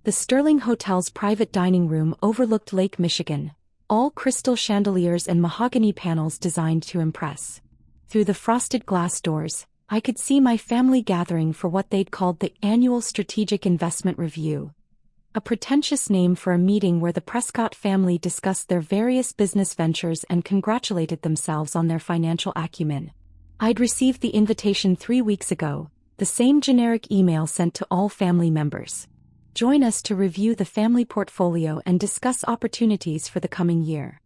The Sterling Hotel's private dining room overlooked Lake Michigan, all crystal chandeliers and mahogany panels designed to impress. Through the frosted glass doors, I could see my family gathering for what they'd called the annual Strategic Investment Review, a pretentious name for a meeting where the Prescott family discussed their various business ventures and congratulated themselves on their financial acumen. I'd received the invitation 3 weeks ago, the same generic email sent to all family members. Join us to review the family portfolio and discuss opportunities for the coming year.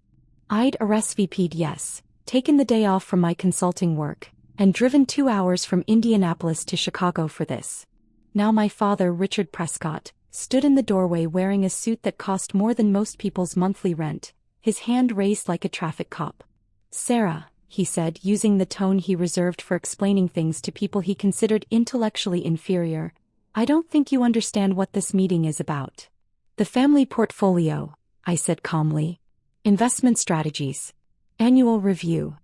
I'd RSVP'd yes, taken the day off from my consulting work, and driven 2 hours from Indianapolis to Chicago for this. Now my father, Richard Prescott, stood in the doorway wearing a suit that cost more than most people's monthly rent, his hand raised like a traffic cop. "Sarah," he said, using the tone he reserved for explaining things to people he considered intellectually inferior, "I don't think you understand what this meeting is about." "The family portfolio," I said calmly. "Investment strategies. Annual review."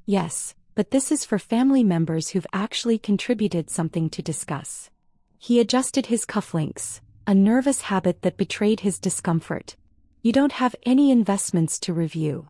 "Yes, but this is for family members who've actually contributed something to discuss." He adjusted his cufflinks, a nervous habit that betrayed his discomfort. "You don't have any investments to review."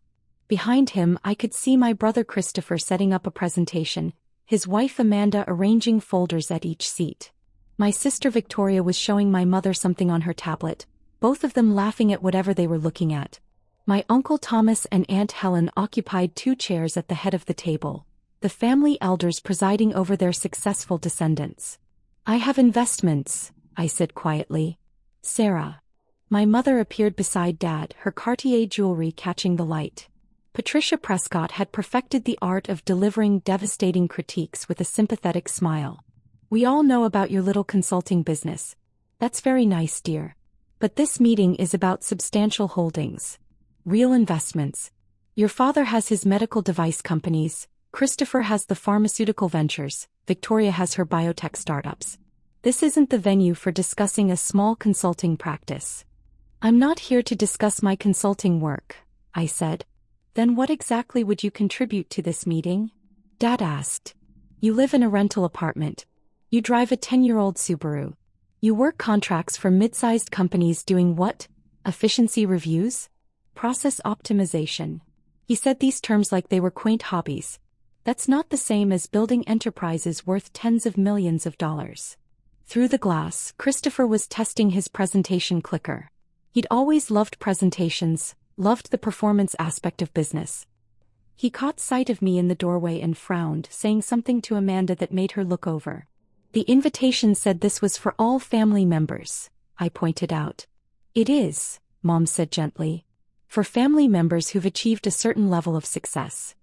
Behind him I could see my brother Christopher setting up a presentation, his wife Amanda arranging folders at each seat. My sister Victoria was showing my mother something on her tablet, both of them laughing at whatever they were looking at. My Uncle Thomas and Aunt Helen occupied 2 chairs at the head of the table, the family elders presiding over their successful descendants. "I have investments," I said quietly. "Sarah." My mother appeared beside Dad, her Cartier jewelry catching the light. Patricia Prescott had perfected the art of delivering devastating critiques with a sympathetic smile. "We all know about your little consulting business. That's very nice, dear. But this meeting is about substantial holdings. Real investments. Your father has his medical device companies, Christopher has the pharmaceutical ventures, Victoria has her biotech startups. This isn't the venue for discussing a small consulting practice." "I'm not here to discuss my consulting work," I said. "Then what exactly would you contribute to this meeting?" Dad asked. "You live in a rental apartment. You drive a 10-year-old Subaru. You work contracts for mid-sized companies doing what? Efficiency reviews? Process optimization." He said these terms like they were quaint hobbies. "That's not the same as building enterprises worth tens of millions of dollars." Through the glass, Christopher was testing his presentation clicker. He'd always loved presentations, loved the performance aspect of business. He caught sight of me in the doorway and frowned, saying something to Amanda that made her look over. "The invitation said this was for all family members," I pointed out. "It is," Mom said gently. "For family members who've achieved a certain level of success.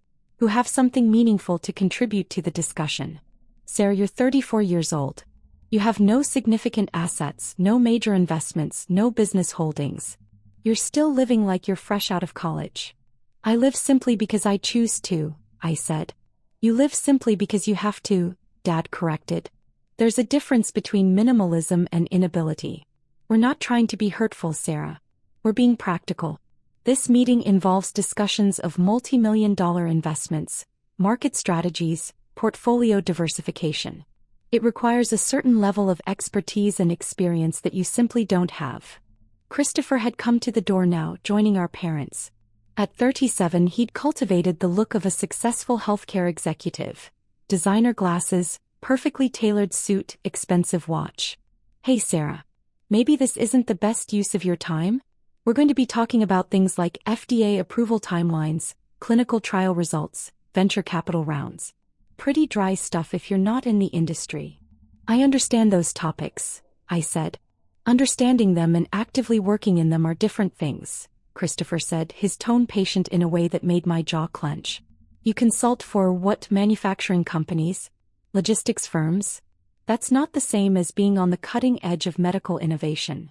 Who have something meaningful to contribute to the discussion. Sarah, you're 34 years old. You have no significant assets, no major investments, no business holdings. You're still living like you're fresh out of college." "I live simply because I choose to," I said. "You live simply because you have to," Dad corrected. "There's a difference between minimalism and inability. We're not trying to be hurtful, Sarah. We're being practical. This meeting involves discussions of multi-million-dollar investments, market strategies, portfolio diversification. It requires a certain level of expertise and experience that you simply don't have." Christopher had come to the door now, joining our parents. At 37 he'd cultivated the look of a successful healthcare executive. Designer glasses, perfectly tailored suit, expensive watch. "Hey Sarah. Maybe this isn't the best use of your time? We're going to be talking about things like FDA approval timelines, clinical trial results, venture capital rounds. Pretty dry stuff if you're not in the industry." "I understand those topics," I said. "Understanding them and actively working in them are different things," Christopher said, his tone patient in a way that made my jaw clench. "You consult for what, manufacturing companies? Logistics firms? That's not the same as being on the cutting edge of medical innovation."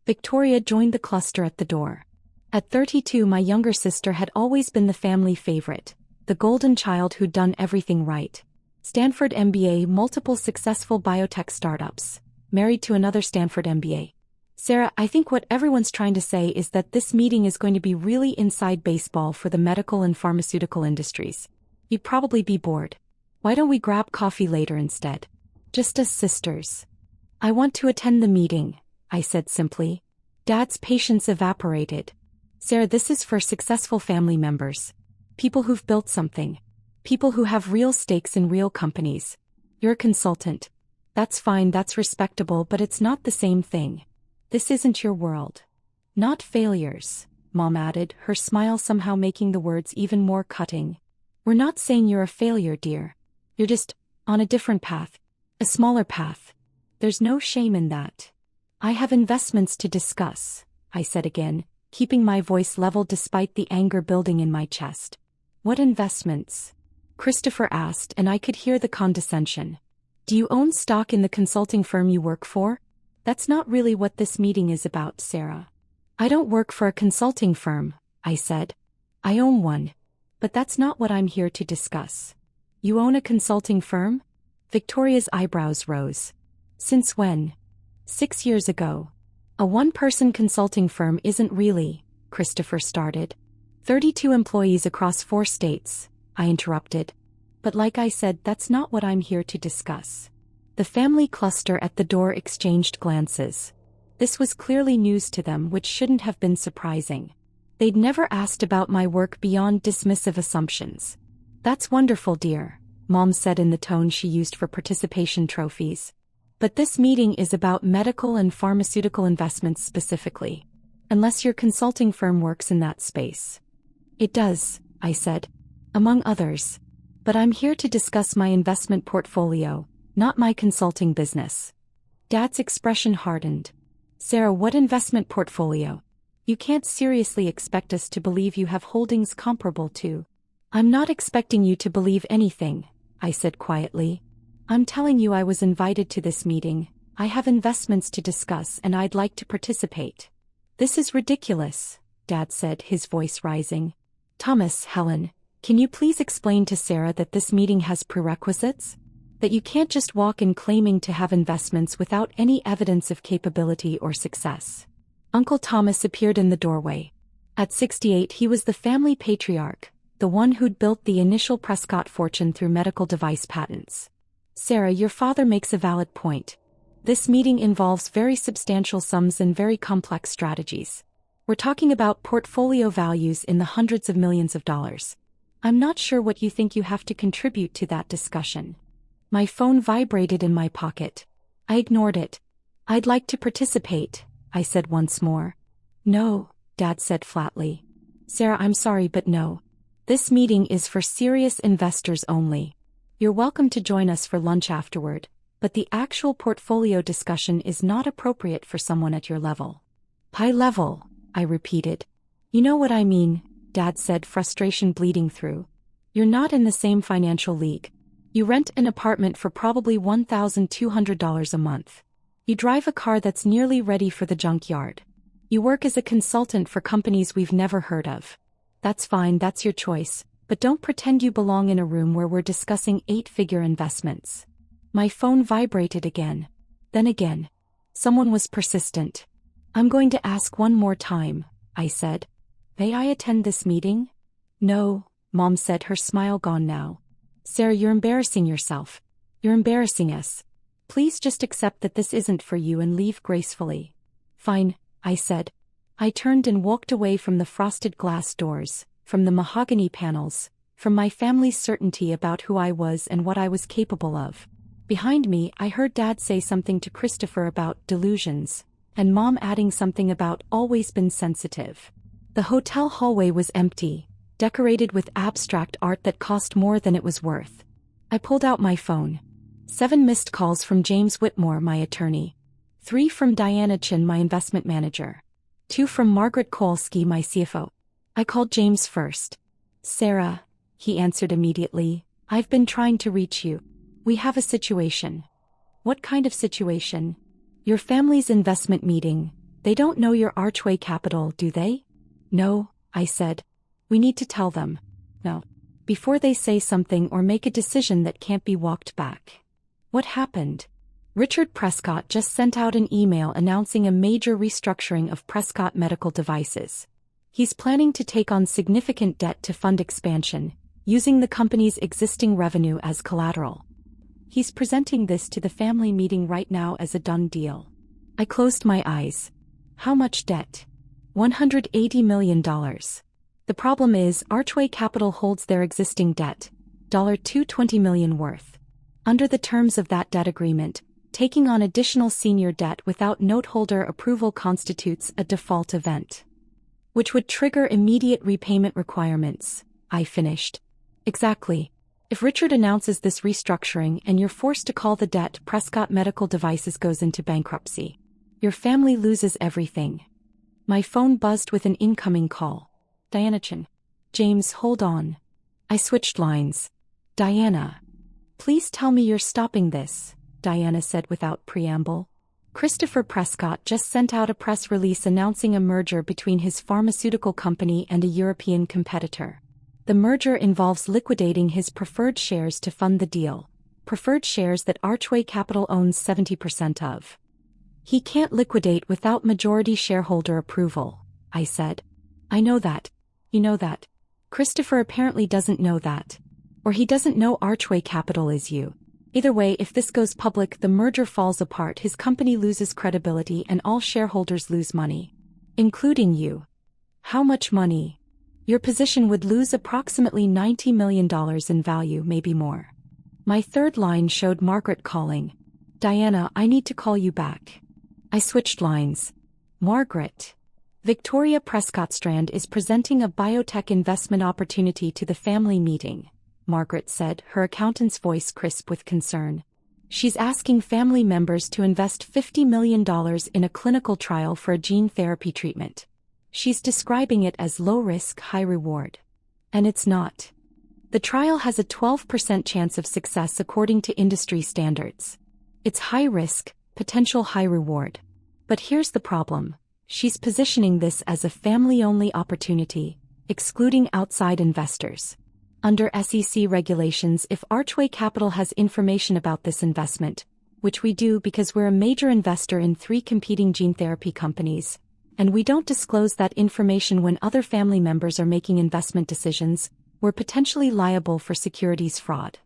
Victoria joined the cluster at the door. At 32 my younger sister had always been the family favorite, the golden child who'd done everything right. Stanford MBA, multiple successful biotech startups, married to another Stanford MBA. "Sarah, I think what everyone's trying to say is that this meeting is going to be really inside baseball for the medical and pharmaceutical industries. You'd probably be bored. Why don't we grab coffee later instead? Just us sisters." "I want to attend the meeting," I said simply. Dad's patience evaporated. Sarah, this is for successful family members. People who've built something. People who have real stakes in real companies. You're a consultant. That's fine, that's respectable, but it's not the same thing. This isn't your world. Not failures, Mom added, her smile somehow making the words even more cutting. We're not saying you're a failure, dear. You're just on a different path. A smaller path. There's no shame in that. I have investments to discuss, I said again, keeping my voice level despite the anger building in my chest. What investments? Christopher asked, and I could hear the condescension. Do you own stock in the consulting firm you work for? That's not really what this meeting is about, Sarah. I don't work for a consulting firm, I said. I own one. But that's not what I'm here to discuss. You own a consulting firm? Victoria's eyebrows rose. Since when? 6 years ago. A one-person consulting firm isn't really, Christopher started. 32 employees across 4 states, I interrupted. But like I said, that's not what I'm here to discuss. The family cluster at the door exchanged glances. This was clearly news to them, which shouldn't have been surprising. They'd never asked about my work beyond dismissive assumptions. That's wonderful, dear, Mom said in the tone she used for participation trophies. But this meeting is about medical and pharmaceutical investments specifically. Unless your consulting firm works in that space. It does, I said. Among others. But I'm here to discuss my investment portfolio, not my consulting business. Dad's expression hardened. Sarah, what investment portfolio? You can't seriously expect us to believe you have holdings comparable to. I'm not expecting you to believe anything, I said quietly. I'm telling you I was invited to this meeting, I have investments to discuss and I'd like to participate. This is ridiculous, Dad said, his voice rising. Thomas, Helen, can you please explain to Sarah that this meeting has prerequisites? That you can't just walk in claiming to have investments without any evidence of capability or success. Uncle Thomas appeared in the doorway. At 68 he was the family patriarch, the one who'd built the initial Prescott fortune through medical device patents. Sarah, your father makes a valid point. This meeting involves very substantial sums and very complex strategies. We're talking about portfolio values in the hundreds of millions of dollars. I'm not sure what you think you have to contribute to that discussion. My phone vibrated in my pocket. I ignored it. I'd like to participate, I said once more. No, Dad said flatly. Sarah, I'm sorry, but no. This meeting is for serious investors only. You're welcome to join us for lunch afterward, but the actual portfolio discussion is not appropriate for someone at your level. High level, I repeated. You know what I mean, Dad said, frustration bleeding through. You're not in the same financial league. You rent an apartment for probably $1,200 a month. You drive a car that's nearly ready for the junkyard. You work as a consultant for companies we've never heard of. That's fine, that's your choice, but don't pretend you belong in a room where we're discussing 8-figure investments. My phone vibrated again. Then again. Someone was persistent. I'm going to ask one more time, I said. May I attend this meeting? No, Mom said, her smile gone now. Sarah, you're embarrassing yourself. You're embarrassing us. Please just accept that this isn't for you and leave gracefully. Fine, I said. I turned and walked away from the frosted glass doors, from the mahogany panels, from my family's certainty about who I was and what I was capable of. Behind me, I heard Dad say something to Christopher about delusions, and Mom adding something about always been sensitive. The hotel hallway was empty, decorated with abstract art that cost more than it was worth. I pulled out my phone. 7 missed calls from James Whitmore, my attorney. 3 from Diana Chin, my investment manager. 2 from Margaret Kowalski, my CFO. I called James first. Sarah, he answered immediately, I've been trying to reach you. We have a situation. What kind of situation? Your family's investment meeting. They don't know your Archway Capital, do they? No, I said. We need to tell them. No. Before they say something or make a decision that can't be walked back. What happened? Richard Prescott just sent out an email announcing a major restructuring of Prescott Medical Devices. He's planning to take on significant debt to fund expansion, using the company's existing revenue as collateral. He's presenting this to the family meeting right now as a done deal. I closed my eyes. How much debt? $180 million. The problem is, Archway Capital holds their existing debt, $220 million worth. Under the terms of that debt agreement, taking on additional senior debt without noteholder approval constitutes a default event, which would trigger immediate repayment requirements, I finished. Exactly. If Richard announces this restructuring and you're forced to call the debt, Prescott Medical Devices goes into bankruptcy. Your family loses everything. My phone buzzed with an incoming call. Diana Chin. James, hold on. I switched lines. Diana. Please tell me you're stopping this, Diana said without preamble. Christopher Prescott just sent out a press release announcing a merger between his pharmaceutical company and a European competitor. The merger involves liquidating his preferred shares to fund the deal, preferred shares that Archway Capital owns 70% of. He can't liquidate without majority shareholder approval, I said. I know that. You know that. Christopher apparently doesn't know that. Or he doesn't know Archway Capital is you. Either way, if this goes public, the merger falls apart, his company loses credibility and all shareholders lose money. Including you. How much money? Your position would lose approximately $90 million in value, maybe more. My third line showed Margaret calling. Diana, I need to call you back. I switched lines. Margaret. Victoria Prescott Strand is presenting a biotech investment opportunity to the family meeting, Margaret said, her accountant's voice crisp with concern. She's asking family members to invest $50 million in a clinical trial for a gene therapy treatment. She's describing it as low risk, high reward. And it's not. The trial has a 12% chance of success according to industry standards. It's high risk, potential high reward. But here's the problem. She's positioning this as a family-only opportunity, excluding outside investors. Under SEC regulations, if Archway Capital has information about this investment, which we do because we're a major investor in 3 competing gene therapy companies, and we don't disclose that information when other family members are making investment decisions, we're potentially liable for securities fraud.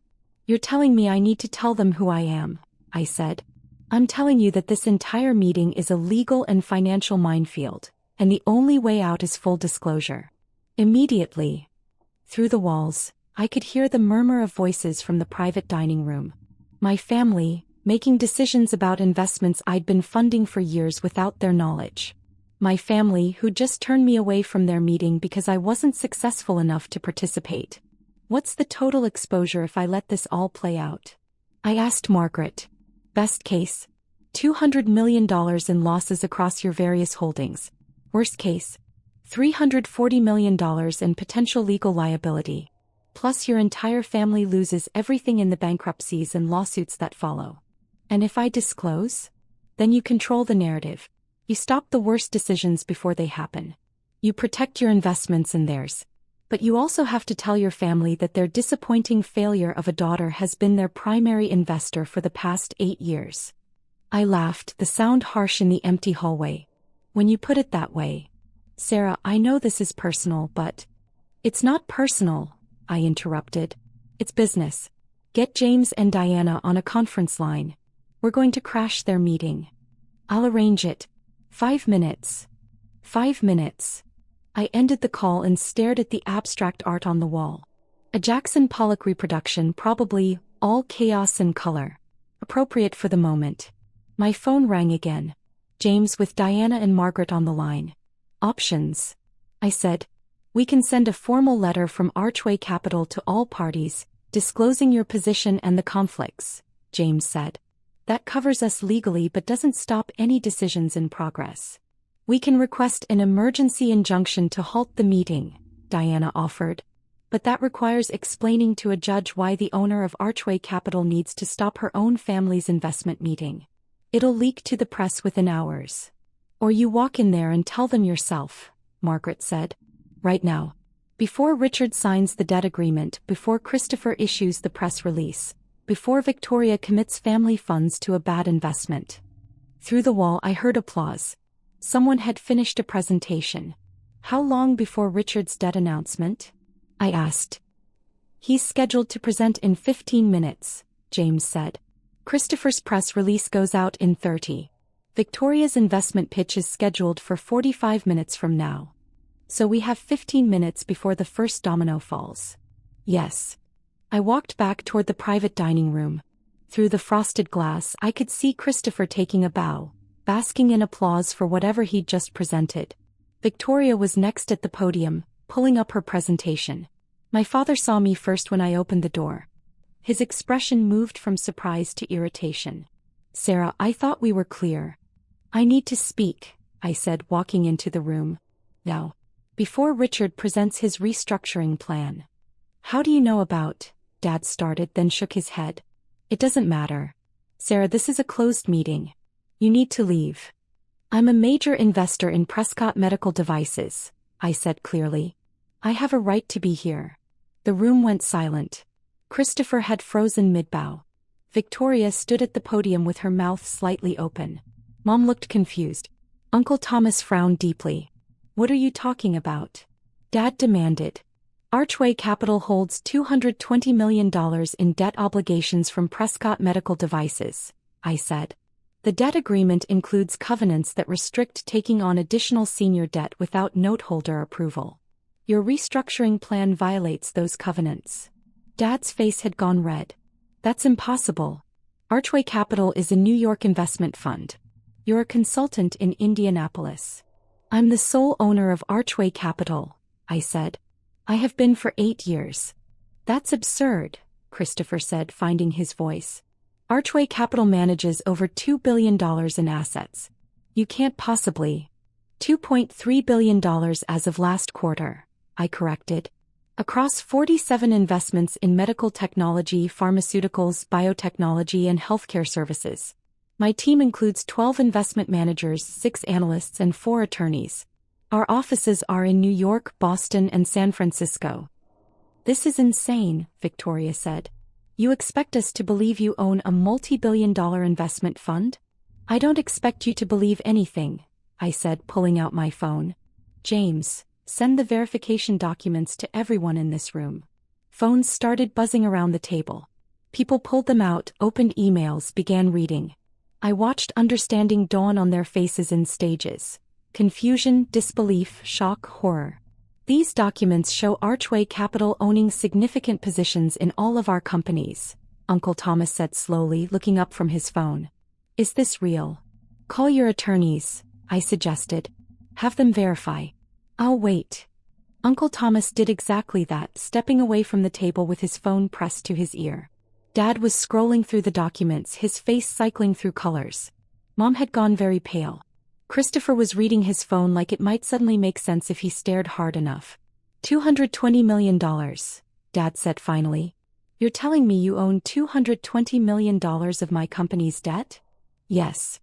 You're telling me I need to tell them who I am, I said. I'm telling you that this entire meeting is a legal and financial minefield, and the only way out is full disclosure. Immediately. Through the walls, I could hear the murmur of voices from the private dining room. My family, making decisions about investments I'd been funding for years without their knowledge. My family who just turned me away from their meeting because I wasn't successful enough to participate. What's the total exposure if I let this all play out? I asked Margaret. Best case, $200 million in losses across your various holdings. Worst case, $340 million in potential legal liability. Plus your entire family loses everything in the bankruptcies and lawsuits that follow. And if I disclose? Then you control the narrative. You stop the worst decisions before they happen. You protect your investments and theirs. But you also have to tell your family that their disappointing failure of a daughter has been their primary investor for the past 8 years. I laughed, the sound harsh in the empty hallway. When you put it that way. Sarah, I know this is personal, but... It's not personal, I interrupted. It's business. Get James and Diana on a conference line. We're going to crash their meeting. I'll arrange it. 5 minutes. 5 minutes. I ended the call and stared at the abstract art on the wall. A Jackson Pollock reproduction, probably, all chaos and color. Appropriate for the moment. My phone rang again. James with Diana and Margaret on the line. Options. I said. We can send a formal letter from Archway Capital to all parties, disclosing your position and the conflicts, James said. That covers us legally but doesn't stop any decisions in progress. We can request an emergency injunction to halt the meeting, Diana offered. But that requires explaining to a judge why the owner of Archway Capital needs to stop her own family's investment meeting. It'll leak to the press within hours. Or you walk in there and tell them yourself, Margaret said. Right now. Before Richard signs the debt agreement, before Christopher issues the press release, before Victoria commits family funds to a bad investment. Through the wall I heard applause. Someone had finished a presentation. How long before Richard's debt announcement? I asked. He's scheduled to present in 15 minutes, James said. Christopher's press release goes out in 30. Victoria's investment pitch is scheduled for 45 minutes from now. So we have 15 minutes before the first domino falls. Yes. I walked back toward the private dining room. Through the frosted glass, I could see Christopher taking a bow, basking in applause for whatever he'd just presented. Victoria was next at the podium, pulling up her presentation. My father saw me first when I opened the door. His expression moved from surprise to irritation. Sarah, I thought we were clear. I need to speak, I said, walking into the room. Now. Before Richard presents his restructuring plan. How do you know about? Dad started, then shook his head. It doesn't matter. Sarah, this is a closed meeting. You need to leave. I'm a major investor in Prescott Medical Devices, I said clearly. I have a right to be here. The room went silent. Christopher had frozen mid-bow. Victoria stood at the podium with her mouth slightly open. Mom looked confused. Uncle Thomas frowned deeply. What are you talking about? Dad demanded. Archway Capital holds $220 million in debt obligations from Prescott Medical Devices, I said. The debt agreement includes covenants that restrict taking on additional senior debt without noteholder approval. Your restructuring plan violates those covenants. Dad's face had gone red. That's impossible. Archway Capital is a New York investment fund. You're a consultant in Indianapolis. I'm the sole owner of Archway Capital, I said. I have been for 8 years. That's absurd, Christopher said, finding his voice. Archway Capital manages over $2 billion in assets. You can't possibly. $2.3 billion as of last quarter, I corrected. Across 47 investments in medical technology, pharmaceuticals, biotechnology, and healthcare services. My team includes 12 investment managers, 6 analysts, and 4 attorneys. Our offices are in New York, Boston, and San Francisco. This is insane, Victoria said. You expect us to believe you own a multi-billion-dollar investment fund? I don't expect you to believe anything, I said, pulling out my phone. James, send the verification documents to everyone in this room. Phones started buzzing around the table. People pulled them out, opened emails, began reading. I watched understanding dawn on their faces in stages. Confusion, disbelief, shock, horror. These documents show Archway Capital owning significant positions in all of our companies, Uncle Thomas said slowly, looking up from his phone. Is this real? Call your attorneys, I suggested. Have them verify. I'll wait. Uncle Thomas did exactly that, stepping away from the table with his phone pressed to his ear. Dad was scrolling through the documents, his face cycling through colors. Mom had gone very pale. Christopher was reading his phone like it might suddenly make sense if he stared hard enough. $220 million, Dad said finally. You're telling me you own $220 million of my company's debt? Yes.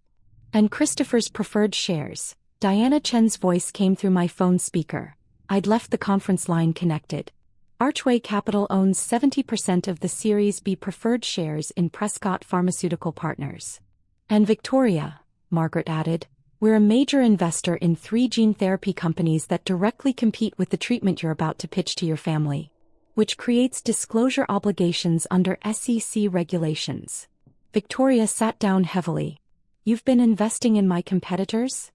And Christopher's preferred shares. Diana Chen's voice came through my phone speaker. I'd left the conference line connected. Archway Capital owns 70% of the Series B preferred shares in Prescott Pharmaceutical Partners. And Victoria, Margaret added, we're a major investor in 3 gene therapy companies that directly compete with the treatment you're about to pitch to your family, which creates disclosure obligations under SEC regulations. Victoria sat down heavily. You've been investing in my competitors?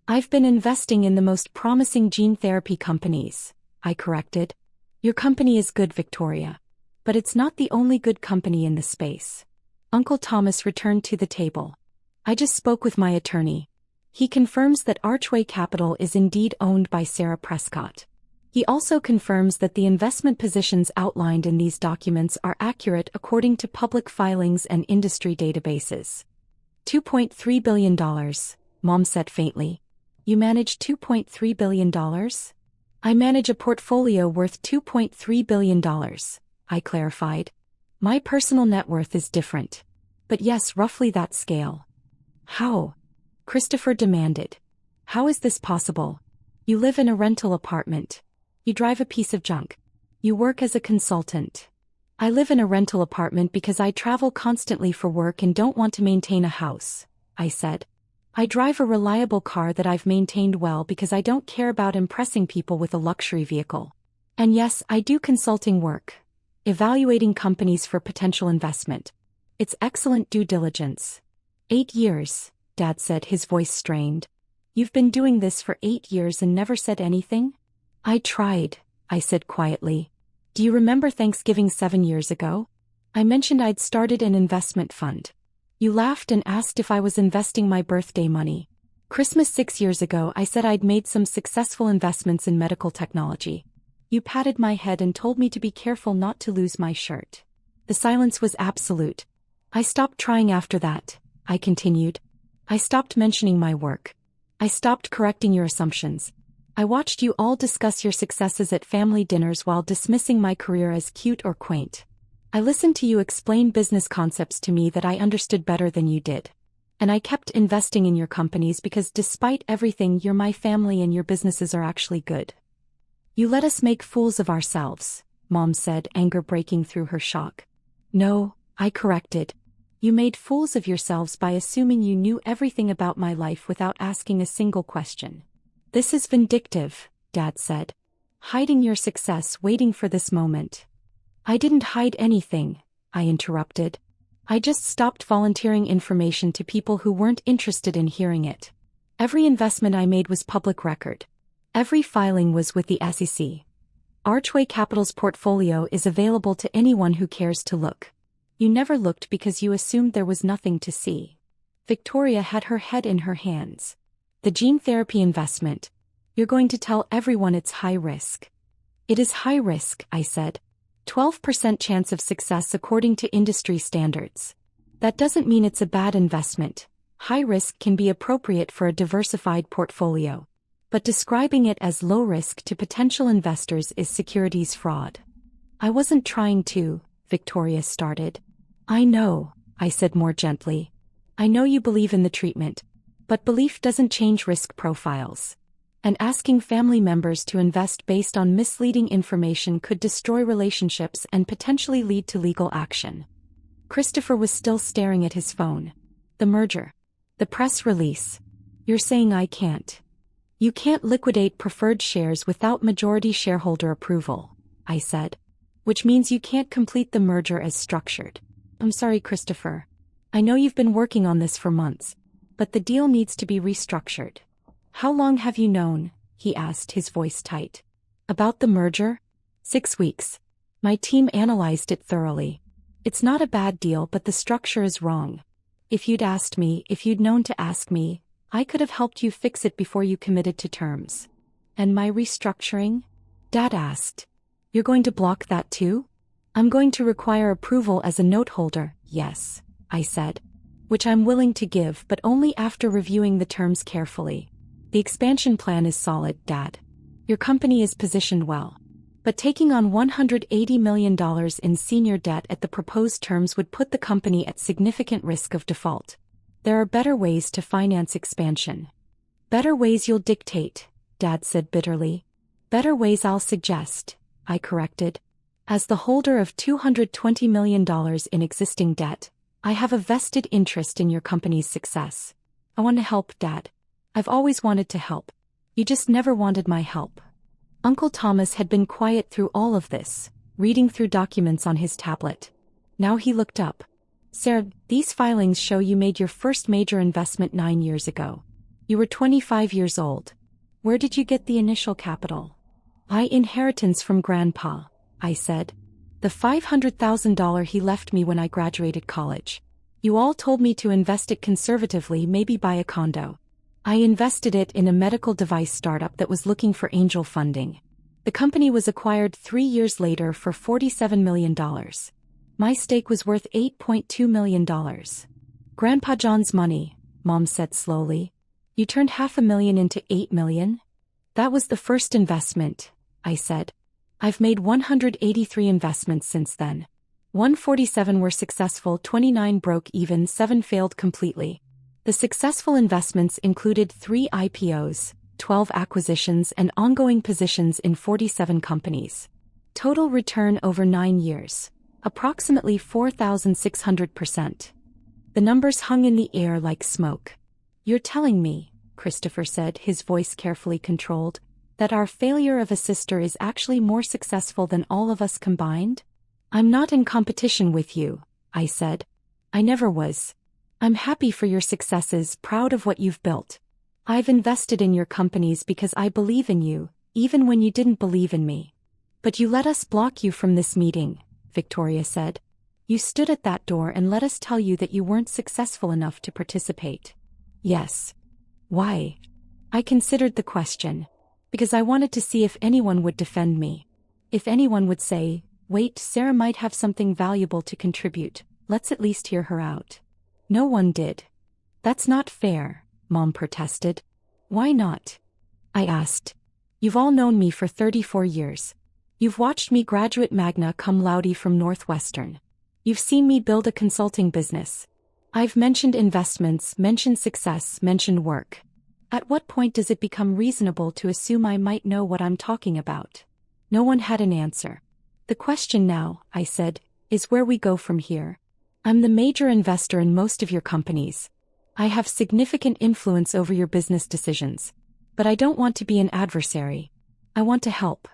I've been investing in the most promising gene therapy companies, I corrected. Your company is good, Victoria. But it's not the only good company in the space. Uncle Thomas returned to the table. I just spoke with my attorney. He confirms that Archway Capital is indeed owned by Sarah Prescott. He also confirms that the investment positions outlined in these documents are accurate according to public filings and industry databases. $2.3 billion, Mom said faintly. You manage $2.3 billion? I manage a portfolio worth $2.3 billion, I clarified. My personal net worth is different. But yes, roughly that scale. How? Christopher demanded. How is this possible? You live in a rental apartment. You drive a piece of junk. You work as a consultant. I live in a rental apartment because I travel constantly for work and don't want to maintain a house, I said. I drive a reliable car that I've maintained well because I don't care about impressing people with a luxury vehicle. And yes, I do consulting work, evaluating companies for potential investment. It's excellent due diligence. 8 years, Dad said, his voice strained. You've been doing this for 8 years and never said anything? I tried, I said quietly. Do you remember Thanksgiving 7 years ago? I mentioned I'd started an investment fund. You laughed and asked if I was investing my birthday money. Christmas 6 years ago I said I'd made some successful investments in medical technology. You patted my head and told me to be careful not to lose my shirt. The silence was absolute. I stopped trying after that, I continued. I stopped mentioning my work. I stopped correcting your assumptions. I watched you all discuss your successes at family dinners while dismissing my career as cute or quaint. I listened to you explain business concepts to me that I understood better than you did. And I kept investing in your companies because despite everything, you're my family and your businesses are actually good. You let us make fools of ourselves, Mom said, anger breaking through her shock. No, I corrected. You made fools of yourselves by assuming you knew everything about my life without asking a single question. This is vindictive, Dad said. Hiding your success, waiting for this moment. I didn't hide anything, I interrupted. I just stopped volunteering information to people who weren't interested in hearing it. Every investment I made was public record. Every filing was with the SEC. Archway Capital's portfolio is available to anyone who cares to look. You never looked because you assumed there was nothing to see. Victoria had her head in her hands. The gene therapy investment. You're going to tell everyone it's high risk. It is high risk, I said. 12% chance of success according to industry standards. That doesn't mean it's a bad investment. High risk can be appropriate for a diversified portfolio. But describing it as low risk to potential investors is securities fraud. I wasn't trying to, Victoria started. I know, I said more gently. I know you believe in the treatment. But belief doesn't change risk profiles. And asking family members to invest based on misleading information could destroy relationships and potentially lead to legal action. Christopher was still staring at his phone. The merger. The press release. You're saying I can't. You can't liquidate preferred shares without majority shareholder approval, I said. Which means you can't complete the merger as structured. I'm sorry, Christopher. I know you've been working on this for months. But the deal needs to be restructured. How long have you known? He asked, his voice tight. About the merger? 6 weeks. My team analyzed it thoroughly. It's not a bad deal, but the structure is wrong. If you'd known to ask me, I could have helped you fix it before you committed to terms. And my restructuring? Dad asked. You're going to block that too? I'm going to require approval as a note holder, yes, I said. Which I'm willing to give, but only after reviewing the terms carefully. The expansion plan is solid, Dad. Your company is positioned well. But taking on $180 million in senior debt at the proposed terms would put the company at significant risk of default. There are better ways to finance expansion. Better ways you'll dictate, Dad said bitterly. Better ways I'll suggest, I corrected. As the holder of $220 million in existing debt, I have a vested interest in your company's success. I want to help, Dad. I've always wanted to help. You just never wanted my help. Uncle Thomas had been quiet through all of this, reading through documents on his tablet. Now he looked up. Sarah, these filings show you made your first major investment 9 years ago. You were 25 years old. Where did you get the initial capital? Inheritance from Grandpa, I said. The $500,000 he left me when I graduated college. You all told me to invest it conservatively, maybe buy a condo. I invested it in a medical device startup that was looking for angel funding. The company was acquired 3 years later for $47 million. My stake was worth $8.2 million. Grandpa John's money, Mom said slowly. You turned $500,000 into $8 million? That was the first investment, I said. I've made 183 investments since then. 147 were successful, 29 broke even, 7 failed completely. The successful investments included 3 IPOs, 12 acquisitions and ongoing positions in 47 companies. Total return over 9 years. Approximately 4,600%. The numbers hung in the air like smoke. You're telling me, Christopher said, his voice carefully controlled, that our failure of a sister is actually more successful than all of us combined? I'm not in competition with you, I said. I never was. I'm happy for your successes, proud of what you've built. I've invested in your companies because I believe in you, even when you didn't believe in me. But you let us block you from this meeting, Victoria said. You stood at that door and let us tell you that you weren't successful enough to participate. Yes. Why? I considered the question. Because I wanted to see if anyone would defend me. If anyone would say, wait, Sarah might have something valuable to contribute, let's at least hear her out. No one did. That's not fair, Mom protested. Why not? I asked. You've all known me for 34 years. You've watched me graduate magna cum laude from Northwestern. You've seen me build a consulting business. I've mentioned investments, mentioned success, mentioned work. At what point does it become reasonable to assume I might know what I'm talking about? No one had an answer. The question now, I said, is where we go from here. I'm the major investor in most of your companies. I have significant influence over your business decisions. But I don't want to be an adversary. I want to help.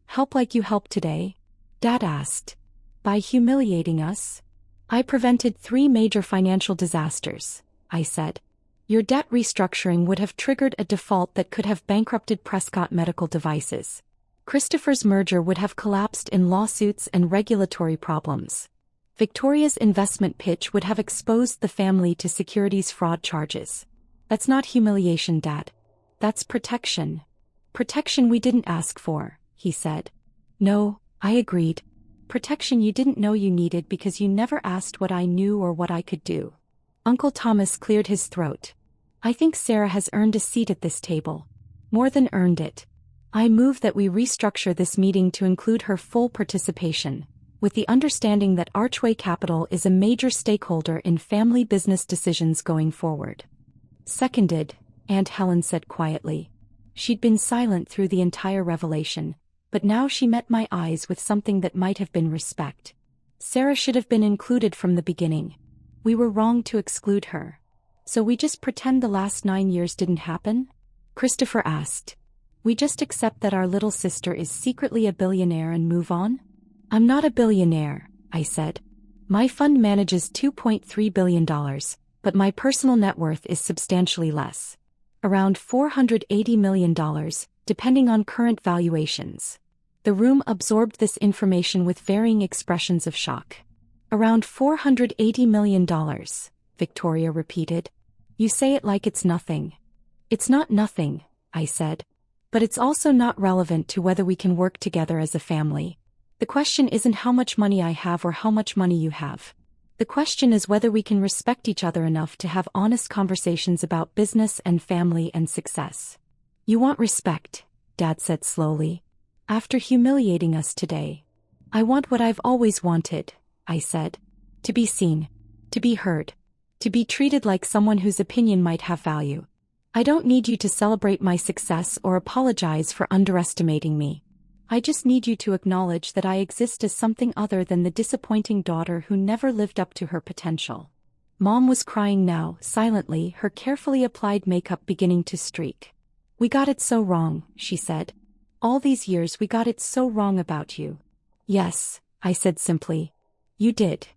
Help like you helped today? Dad asked. By humiliating us? I prevented 3 major financial disasters, I said. Your debt restructuring would have triggered a default that could have bankrupted Prescott Medical Devices. Christopher's merger would have collapsed in lawsuits and regulatory problems. Victoria's investment pitch would have exposed the family to securities fraud charges. That's not humiliation, Dad. That's protection. Protection we didn't ask for, he said. No, I agreed. Protection you didn't know you needed because you never asked what I knew or what I could do. Uncle Thomas cleared his throat. I think Sarah has earned a seat at this table. More than earned it. I move that we restructure this meeting to include her full participation, with the understanding that Archway Capital is a major stakeholder in family business decisions going forward. Seconded, Aunt Helen said quietly. She'd been silent through the entire revelation, but now she met my eyes with something that might have been respect. Sarah should have been included from the beginning. We were wrong to exclude her. So we just pretend the last 9 years didn't happen? Christopher asked. We just accept that our little sister is secretly a billionaire and move on? I'm not a billionaire, I said. My fund manages $2.3 billion, but my personal net worth is substantially less. Around $480 million, depending on current valuations. The room absorbed this information with varying expressions of shock. Around $480 million, Victoria repeated. You say it like it's nothing. It's not nothing, I said. But it's also not relevant to whether we can work together as a family. The question isn't how much money I have or how much money you have. The question is whether we can respect each other enough to have honest conversations about business and family and success. You want respect, Dad said slowly. After humiliating us today. I want what I've always wanted, I said. To be seen. To be heard. To be treated like someone whose opinion might have value. I don't need you to celebrate my success or apologize for underestimating me. I just need you to acknowledge that I exist as something other than the disappointing daughter who never lived up to her potential. Mom was crying now, silently, her carefully applied makeup beginning to streak. We got it so wrong, she said. All these years we got it so wrong about you. Yes, I said simply. You did.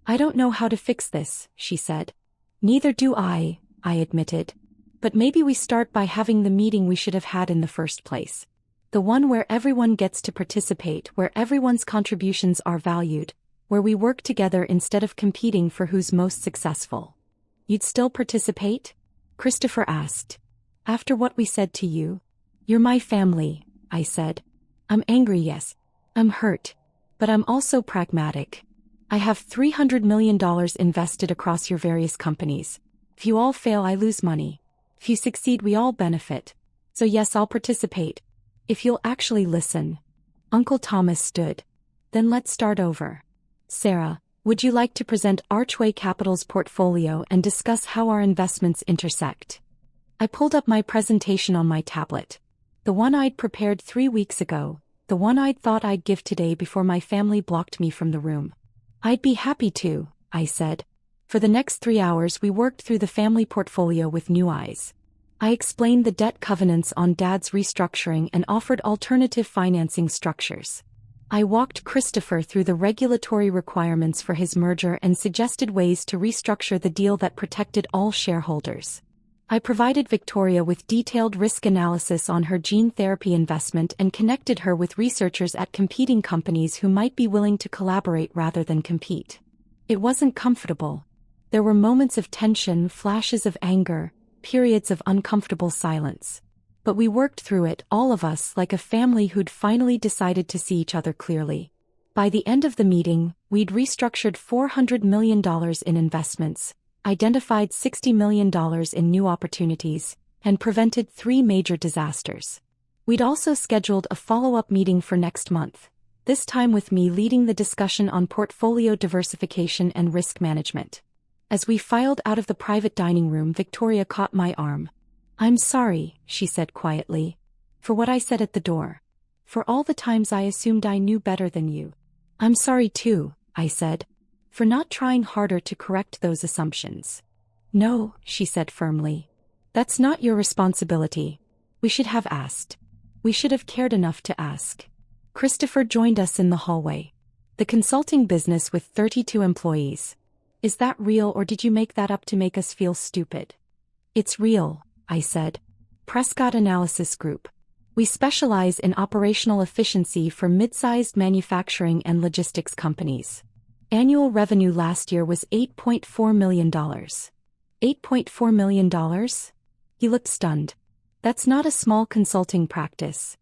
I don't know how to fix this, she said. Neither do I admitted. But maybe we start by having the meeting we should have had in the first place. The one where everyone gets to participate, where everyone's contributions are valued, where we work together instead of competing for who's most successful. You'd still participate? Christopher asked. After what we said to you? You're my family, I said. I'm angry, yes. I'm hurt. But I'm also pragmatic. I have $300 million invested across your various companies. If you all fail, I lose money. If you succeed, we all benefit. So yes, I'll participate. If you'll actually listen. Uncle Thomas stood. Then let's start over. Sarah, would you like to present Archway Capital's portfolio and discuss how our investments intersect? I pulled up my presentation on my tablet. The one I'd prepared 3 weeks ago, the one I'd thought I'd give today before my family blocked me from the room. I'd be happy to, I said. For the next 3 hours we worked through the family portfolio with new eyes. I explained the debt covenants on Dad's restructuring and offered alternative financing structures. I walked Christopher through the regulatory requirements for his merger and suggested ways to restructure the deal that protected all shareholders. I provided Victoria with detailed risk analysis on her gene therapy investment and connected her with researchers at competing companies who might be willing to collaborate rather than compete. It wasn't comfortable. There were moments of tension, flashes of anger, periods of uncomfortable silence. But we worked through it, all of us, like a family who'd finally decided to see each other clearly. By the end of the meeting, we'd restructured $400 million in investments, identified $60 million in new opportunities, and prevented 3 major disasters. We'd also scheduled a follow-up meeting for next month, this time with me leading the discussion on portfolio diversification and risk management. As we filed out of the private dining room, Victoria caught my arm. "I'm sorry," she said quietly, "for what I said at the door. For all the times I assumed I knew better than you." "I'm sorry too," I said, "for not trying harder to correct those assumptions." "No," she said firmly. "That's not your responsibility. We should have asked. We should have cared enough to ask." Christopher joined us in the hallway. "The consulting business with 32 employees. Is that real, or did you make that up to make us feel stupid?" "It's real," I said. "Prescott Analysis Group. We specialize in operational efficiency for mid-sized manufacturing and logistics companies. Annual revenue last year was $8.4 million. $8.4 million? He looked stunned. "That's not a small consulting practice."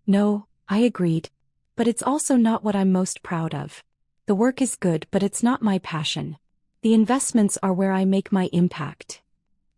"No," I agreed. "But it's also not what I'm most proud of. The work is good, but it's not my passion. The investments are where I make my impact."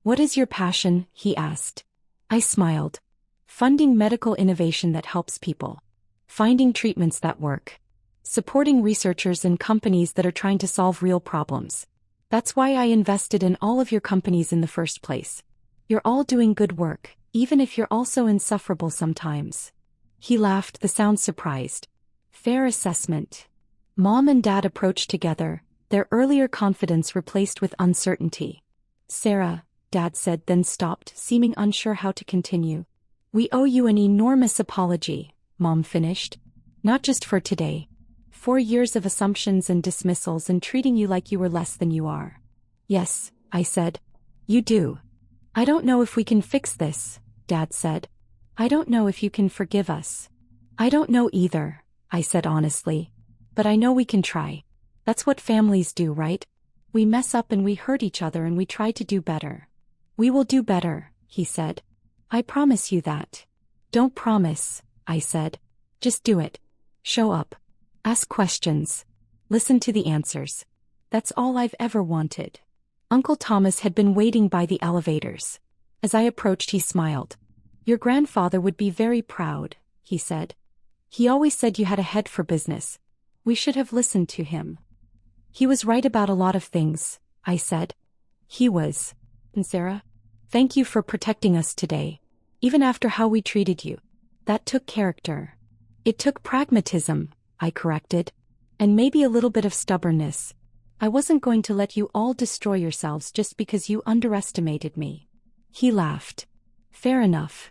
"What is your passion?" he asked. I smiled. "Funding medical innovation that helps people. Finding treatments that work. Supporting researchers and companies that are trying to solve real problems. That's why I invested in all of your companies in the first place. You're all doing good work, even if you're also insufferable sometimes." He laughed, the sound surprised. "Fair assessment." Mom and Dad approached together, their earlier confidence replaced with uncertainty. "Sarah," Dad said, then stopped, seeming unsure how to continue. "We owe you an enormous apology," Mom finished. "Not just for today. 4 years of assumptions and dismissals and treating you like you were less than you are." "Yes," I said. "You do." "I don't know if we can fix this," Dad said. "I don't know if you can forgive us." "I don't know either," I said honestly. "But I know we can try. That's what families do, right? We mess up and we hurt each other and we try to do better." "We will do better," he said. "I promise you that." "Don't promise," I said. "Just do it. Show up. Ask questions. Listen to the answers. That's all I've ever wanted." Uncle Thomas had been waiting by the elevators. As I approached, he smiled. "Your grandfather would be very proud," he said. "He always said you had a head for business. We should have listened to him." "He was right about a lot of things," I said. "He was. And Sarah, thank you for protecting us today. Even after how we treated you. That took character." "It took pragmatism," I corrected. "And maybe a little bit of stubbornness. I wasn't going to let you all destroy yourselves just because you underestimated me." He laughed. "Fair enough."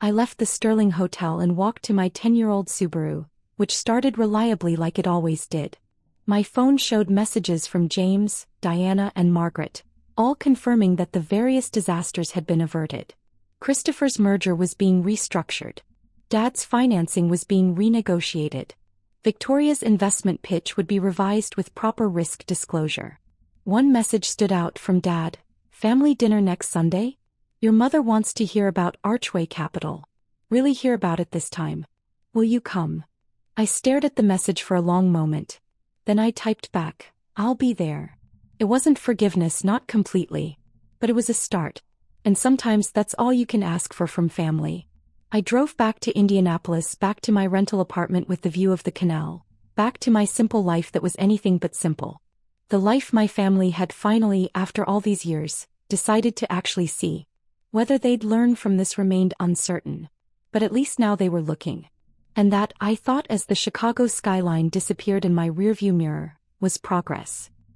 I left the Sterling Hotel and walked to my 10-year-old Subaru, which started reliably like it always did. My phone showed messages from James, Diana, and Margaret, all confirming that the various disasters had been averted. Christopher's merger was being restructured. Dad's financing was being renegotiated. Victoria's investment pitch would be revised with proper risk disclosure. One message stood out from Dad. "Family dinner next Sunday? Your mother wants to hear about Archway Capital. Really hear about it this time. Will you come?" I stared at the message for a long moment. Then I typed back, "I'll be there." It wasn't forgiveness, not completely. But it was a start. And sometimes that's all you can ask for from family. I drove back to Indianapolis, back to my rental apartment with the view of the canal, back to my simple life that was anything but simple. The life my family had finally, after all these years, decided to actually see. Whether they'd learn from this remained uncertain. But at least now they were looking. And that, I thought as the Chicago skyline disappeared in my rearview mirror, was progress.